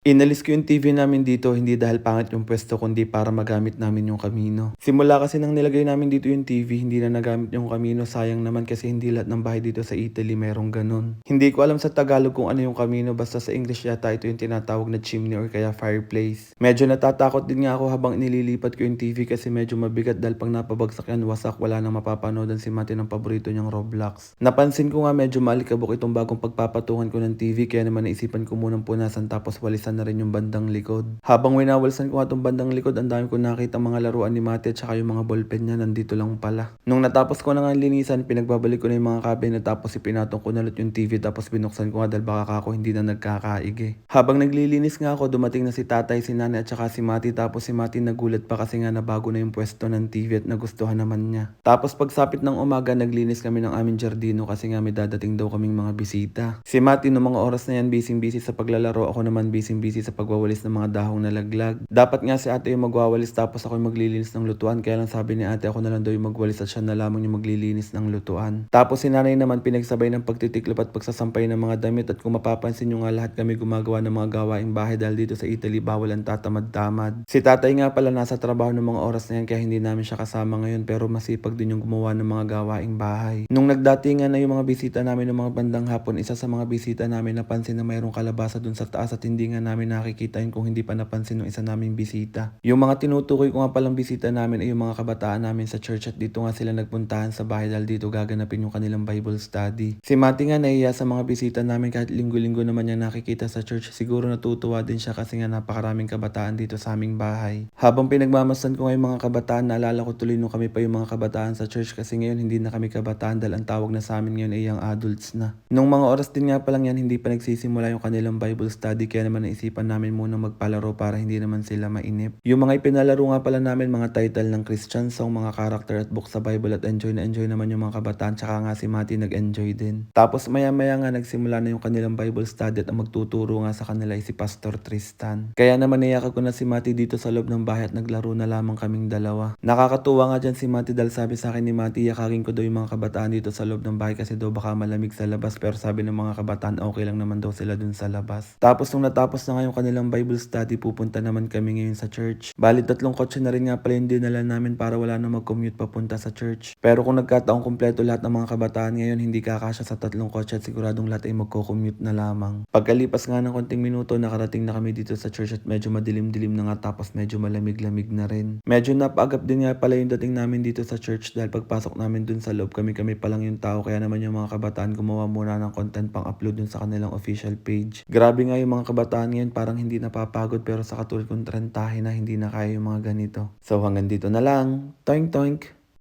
Inalis ko yung TV namin dito hindi dahil pangit yung pwesto kundi para magamit namin yung kamino. Simula kasi nang nilagay namin dito yung TV, hindi na nagamit yung kamino. Sayang naman kasi hindi lahat ng bahay dito sa Italy merong ganun. Hindi ko alam sa Tagalog kung ano yung kamino, basta sa English yata ito yung tinatawag na chimney or kaya fireplace. Medyo natatakot din nga ako habang nililipat ko yung TV kasi medyo mabigat dahil pag napabagsak yan, wasak, wala nang mapapanood si Mati ng paborito niyang Roblox. Napansin ko nga medyo malikabok itong bagong pagpapatungan ko ng TV, kaya naman naisipan ko munang punasan tapos walisan na rin yung bandang likod. Habang winawalsan ko nga itong bandang likod, ang dami ko nakita mga laruan ni Mate at saka yung mga ballpen niya nandito lang pala. Nung natapos ko na nga linisan, pinagbabalik ko na yung mga cabinet tapos ipinatong ko na ulit yung TV tapos binuksan ko nga dahil baka ako hindi na nagkakaig eh. Habang naglilinis nga ako, dumating na si tatay, si nanay at saka si Mati, tapos si Mati nagulat pa kasi nga nabago na yung pwesto ng TV at nagustuhan naman niya. Tapos pagsapit ng umaga, naglinis kami ng aming jardino kasi nga may dadating daw kaming mga bisita. Si Mati no mga oras na yan busy sa paglalaro, ako naman busy sa pagwawalis ng mga dahong nalaglag. Dapat nga si ate yung magwawalis tapos ako yung maglilinis ng lutuan, kaya lang sabi ni ate ako na lang daw yung magwalis at siya na lamang yung maglilinis ng lutuan. Tapos si nanay naman pinagsabay ng pagtitiklop at pagsasampay ng mga damit, at kung mapapansin nyo nga lahat kami gumagawa ng mga gawaing bahay dahil dito sa Italy bawal ang tatamad-tamad. Si tatay nga pala nasa trabaho ng mga oras na yan kaya hindi namin siya kasama ngayon, pero masipag din yung gumawa ng mga gawaing bahay. Nung nagdatingan na yung mga bisita namin ng mga bandang hapon, isa sa mga bisita namin napansin na mayroong kalabasa dun sa taas at hindi nga namin nakikita yun kung hindi pa napansin ng isa naming bisita. Yung mga tinutukoy ko nga palang bisita namin ay yung mga kabataan namin sa church, at dito nga sila nagpuntahan sa bahay dahil dito gaganapin yung kanilang Bible study. Si Mati nga nahiya sa mga bisita namin kahit linggo-linggo naman niya nakikita sa church. Siguro natutuwa din siya kasi nga napakaraming kabataan dito sa aming bahay. Habang pinagmamasdan ko nga yung mga kabataan, naalala ko tuloy nung kami pa yung mga kabataan sa church kasi ngayon hindi na kami kabataan dahil ang tawag na sa amin ngayon ay young adults na. Nung mga oras din nga palang yan, hindi pa nagsisimula yung kanilang Bible study, kaya naman naisipan namin muna magpalaro para hindi naman sila mainip. Yung mga ipinalaro nga pala namin, mga title ng Christian song, mga character at book sa Bible, at enjoy na enjoy naman yung mga kabataan, tsaka nga si Mati nag-enjoy din. Tapos maya-maya nga nagsimula na yung kanilang Bible study at ang magtuturo nga sa kanila ay si Pastor Tristan. Kaya naman niyakag ko na si Mati dito sa loob ng bahay at naglaro na lamang kaming dalawa. Nakakatuwa nga dyan si Mati dahil sabi sa akin ni Mati, yakagin ko daw yung mga kabataan dito sa loob ng bahay kasi daw baka malamig sa labas, pero sabi ng mga kabataan okay lang naman daw sila dun sa labas. Tapos nung natapos na nga yung kanilang Bible study, pupunta naman kami ngayon sa church. Bali 3 kotse na rin nga pala yung dinala namin para wala na mag-commute papunta sa church. Pero kung nagkataong kumpleto lahat ng mga kabataan ngayon, hindi kakasya sa 3 kotse at siguradong lahat ay magko-commute na lamang. Pagkalipas nga ng konting minuto, nakarating na kami dito sa church at medyo madilim-dilim na nga tapos medyo malamig-lamig na rin. Medyo napaagap din nga pala yung dating namin dito sa church dahil pagpasok namin dun sa loob, kami-kami pa lang yung tao, kaya naman yung mga kabataan gumawa muna ng content pang upload dun sa kanilang official page. Grabe nga yung mga kabataan ngayon, parang hindi napapagod, pero sa katulad kong trentahe na hindi na kaya yung mga ganito. So hanggang dito na lang. Toink toink!